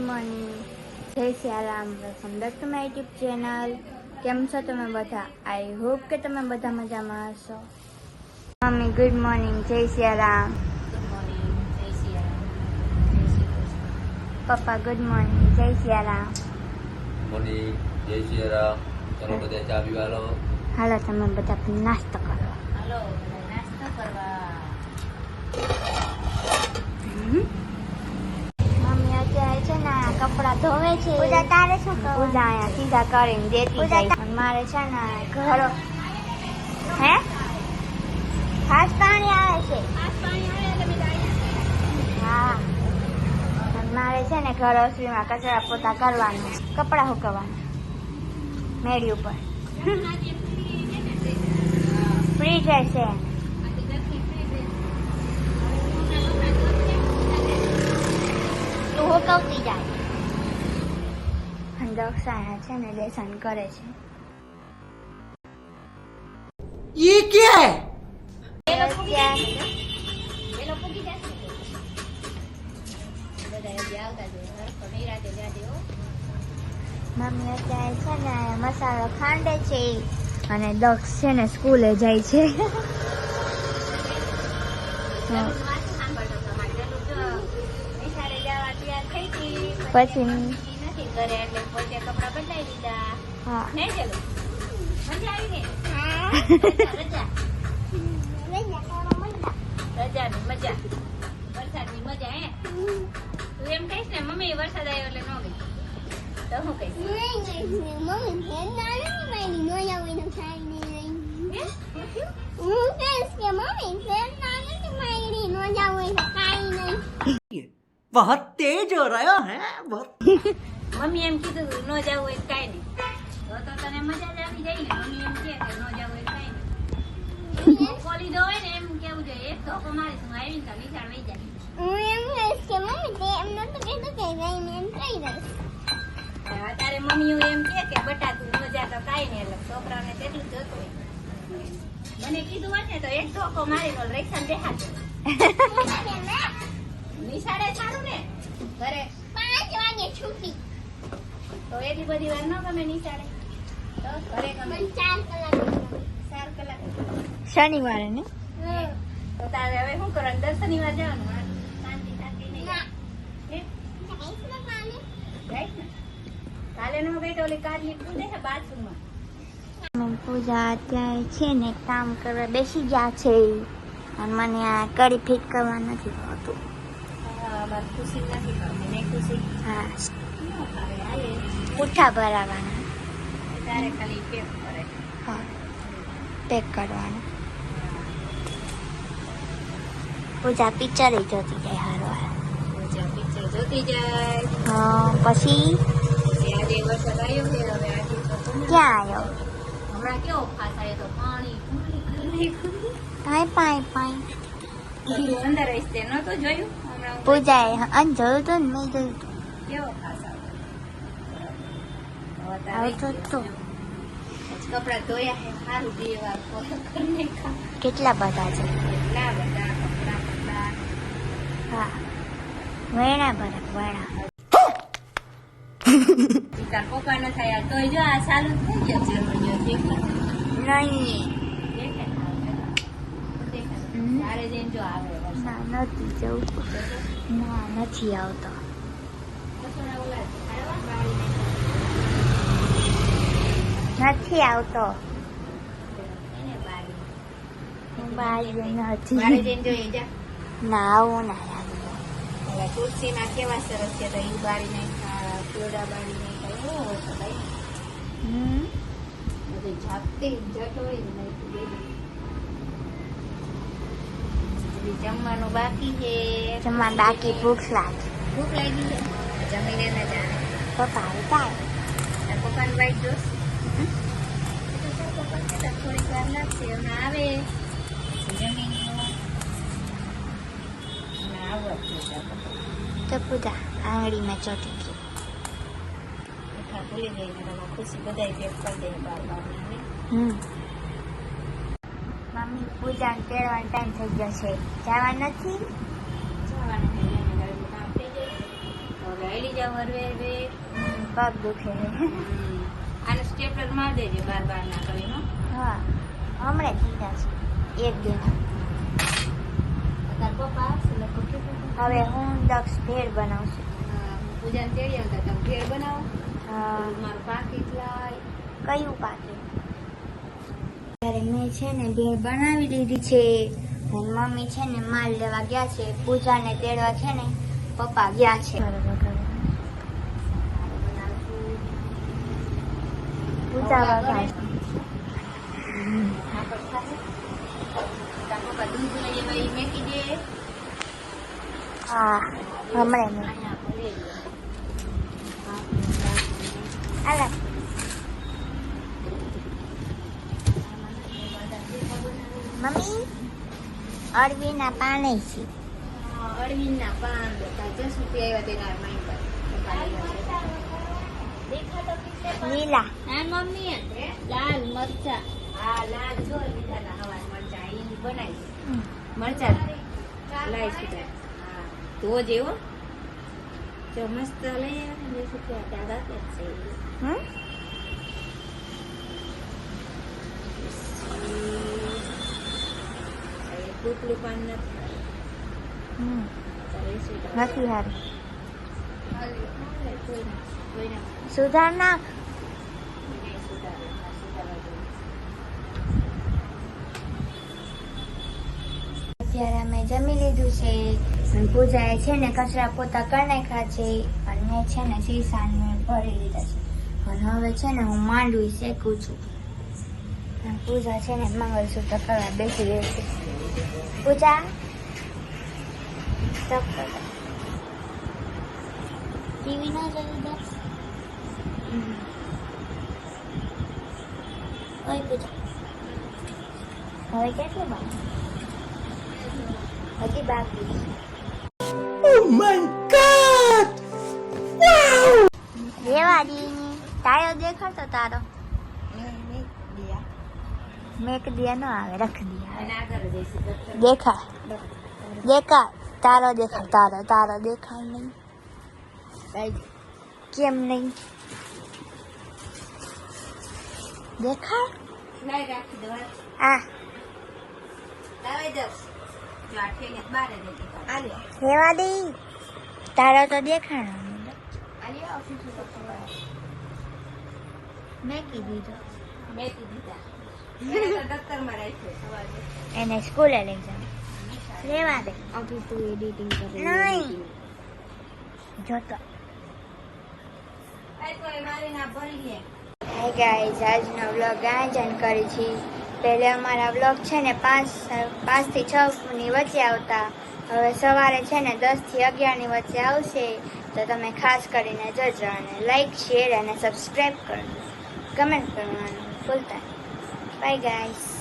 Morning, જય Siyaram. Welcome back to my YouTube channel. કેમ છો તમે બધા? આઈ હોપ કે તમે બધા મજામાં હશો. મમ્મી ગુડ મોર્નિંગ, જય સિયારામ. પપ્પા ગુડ મોર્નિંગ, જય સિયારામ. મોર્નિંગ, જય સિયારામ. ચલો બધા ચા પીવા લો. હાલો તમે બધા નાસ્તો કરો. હાલો નાસ્તો કરવા. મમ્મી અત્યારે છે ને કપડા ધોવે છે. પૂજા તારે શું કરવું? પૂજા અહીંયા સીધા કરીને દેતી જાય. અને મારે છે ને ઘરો હે ખાસ પાણી આવે છે. હા, અને મારે છે ને ઘર રસોઈમાં કચરા પોતા કરવાનું, કપડા સુકવવાના મેળી ઉપર. ફ્રી જશે. તું હુકવતી જાય. અને દક્ષાયા છે ને લેસન કરે છે. ये क्या है? પેલો પૂગી જશે. બધા હજી આવતા જ હોય. હરખો નિરાંતે જાજે હો. મમ્મી અત્યારે છે ને મસાલો ખાંડે છે અને દક્ષ છે ને સ્કૂલે જાય છે. વાતું સાંભળતો હતો. મારે પેલું જો નિશાળે જવા તૈયાર થઈ ગઈ. પછી નથી ઘરે એટલે પોતે કપડાં બદલાઈ દીધા. હા નહીં ચલો મજા આવી ને? રજા રજાની મજા, વરસાદની મજા. હે તું એમ કહીશ ને મમ્મી વરસાદ આવ્યો એટલે ન ગઈ તો હું કહીશ? बहुत तेज हो रहा है बहुत. મમ્મી એમ કીધું ન જવું હોય તો કાંઈ નહીં. તો તને મજા જ આવી જાય ને. મમ્મી એમ કહે કે ન જવું હોય તો કાંઈ નહીં. ધોકો લીધો હોય ને એમ કેવું જોઈએ. એક ધોકો મારીશ હું આવીને તો નિશાળ વહી જાય. અત્યારે મમ્મી એમ કે બટાકું મજા તો કાંઈ નહીં. એટલે છોકરાઓને તેટલું જ હતું હોય. મને કીધું હોય ને તો એક ધોકો મારી નો રિક્ષા બેહાડજો. નિશાળે સારું ને ઘરે 5 વાગે છૂટી તો એટલી બધી વાર ન ગમે નિશાળે. તો ઘરે ગમે 4 કલાક. શનિવારે ને તો તારે હવે શું કરવાનું? દર શનિવાર જવાનું. શાંતિ શાંતિ નહીં જાય ને. કાલે નો ગઈ તો ઓલી કારની પૂજે છે બાથરૂમમાં. પૂજા અત્યારે છે ને કામ કરવા બેસી ગયા છે અને મને આ કડી ફિટ કરવા નથી આવતું. મારે ખુશી નથી કરતી. નહીં ખુશી હા, હવે હાલે પૂઠા ભરાવાના. તારે ખાલી પેક કરે. હા, પેક કરવાના. પૂજા પિક્ચર જોતી જાય હારવાર. પૂજા પિક્ચર જોતી જાય. હા, પછી આજે વરસાદ આવ્યો છે. હવે આજે તો ક્યાં આવ્યો? હમણાં કેવો ફાસ આવ્યો તો પાણી પાઈ પાઈ પાઈ. કીધું અંદર રહીશ તે નહોતું જોયું. હમણાં હું પૂજાએ અન જોયું તું ને મેં જોયું તું. કેવો ફાસ આવ્યો. આવતો તો કપડા ધોયા છે. સારું 2 વાર કરીને કેટલા બધા છે. એટલા બધા કપડા. હા, વેણા ભરા વેણા. તાર પપ્પા ન થાય તોય જો આ ચાલુ જ થઈ ગયો છે. નહીં તારે જઈને જો આવે વરસાદ. ના, નથી જવું. ના, નથી આવતો. નથી આવતો. બારી મારે નથી. જઈને જોઈએ જા. ના, આવું ના લાગે. ઓલા તુલસીના કેવા સરસ છે. તો ઈ બારી નહીં પીવડા બારી નહીં એવો હતો ભાઈ. બધી જાગતી જટ હોય ને નહીં. જમવાનું બાકી છે. જમવા બાકી ભૂખ લાગે. ભૂખ લાગી છે. જમીને ન જાણે. પપ્પા આવી જાય. તાર પપ્પાની વાઈટ જોશ. પપ્પા કહેતા થોડીક વાર લાગશે. હમણાં આવે જમીન આવત તો પૂજા આંગળીમાં ચોટી ગઈ. ભૂલી ગઈ ને ખુશી બધા પેક કરી દે બાર. મમ્મી પૂજા તેડવાનો ટાઈમ થઈ ગયો છે. જવા નથી. જવાનું કામ થઈ જાય. હવે હાલી જાવ હરવે હરવે. પગ દુખે છે. આને સ્ટેપલર માર દેજે બાર બાર ના કરી હો. હા હમણાં દીધા છે એક દિન. તાર પપ્પા આવશે લોકો કીધું. હવે હું દક્ષ ભેળ બનાવશું. પૂજાને તેડી આવતા તમે ભેળ બનાવો. હા મારું પાકીટ લાય. કયું પાકે ત્યારે મેં છે ને ભેળ બનાવી લીધી છે અને મમ્મી છે ને માલ લેવા ગયા છે. પૂજાને તેડવા છે ને પપ્પા ગયા છે. પૂજા વગાડે. તાર પપ્પા દૂધ લઈ આવ્યા ઈ મેકી દે. હા હમણાં મેં અહીંયા ભરે લે. આલા મમ્મી અળવીના પાને છે. અળવીના પાન હતા. જસુથી આવ્યા તેના માઈન પર. લીલા હા મમ્મી લાલ મરચા. હા લાલ જો લીધા હવા મરચા ઈ બનાવી મરચા લાઈ સીધા. હા તો જેવો જો મસ્ત લઈ આવ્યા ને શું ત્યાં દાંત છે. હમ કૂકલું પાન હમ નથી નથી હારી કોઈને સુધાર નાખ. અત્યારે અમે જમી લીધું છે અને પૂજાએ છે ને કચરા પોતા કરી નાખ્યા છે અને મેં છે ને શીશાને ભરી લીધા છે અને હવે છે ને હું માંડવી શેકું છું. અને પૂજા છે ને મંગળસૂત્ર કરવા બેસી ગઈ છે. પૂજા ટીવી ના જોઈ દસ. ઓય પૂજા હવે કેટલું બાકી હજી બાકી છે. Oh my God! Wow! Rewari તારો દેખાડતો તારો મેક દિયા ન આવે રખ દિયા અને આગળ જઈશું દેખાડ દેખાડ તારો દેખાડ તારો દેખાડ નહીં કેમ નહીં દેખાડ લાઈ રાખી દો આ લાવી દો જો આ ઠેને બારે દેતી આલે રેવાડી તારો તો દેખાડો આલે ઓફિસ તો મેં કીધું મેકી દીધા એને તો દફતરમાં રાખ્યો સવારે એને સ્કૂલે લઈ જાવ રેવા દે ઓફિસ તો એડિટિંગ કરે નહીં જોતો. આઈ તો મારી ના ભરી લે. હાય ગાઈઝ આજનો વ્લોગ આયોજન કરી છે. પહેલે અમારા વ્લોગ છે ને 5 થી 6 ની વચ્ચે આવતા. હવે સવારે છે ને 10 થી 11 ની વચ્ચે આવશે. તો તમે ખાસ કરીને જજો અને લાઈક શેર અને સબસ્ક્રાઈબ કરો કમેન્ટ કરવાનું ભૂલતા. By guys.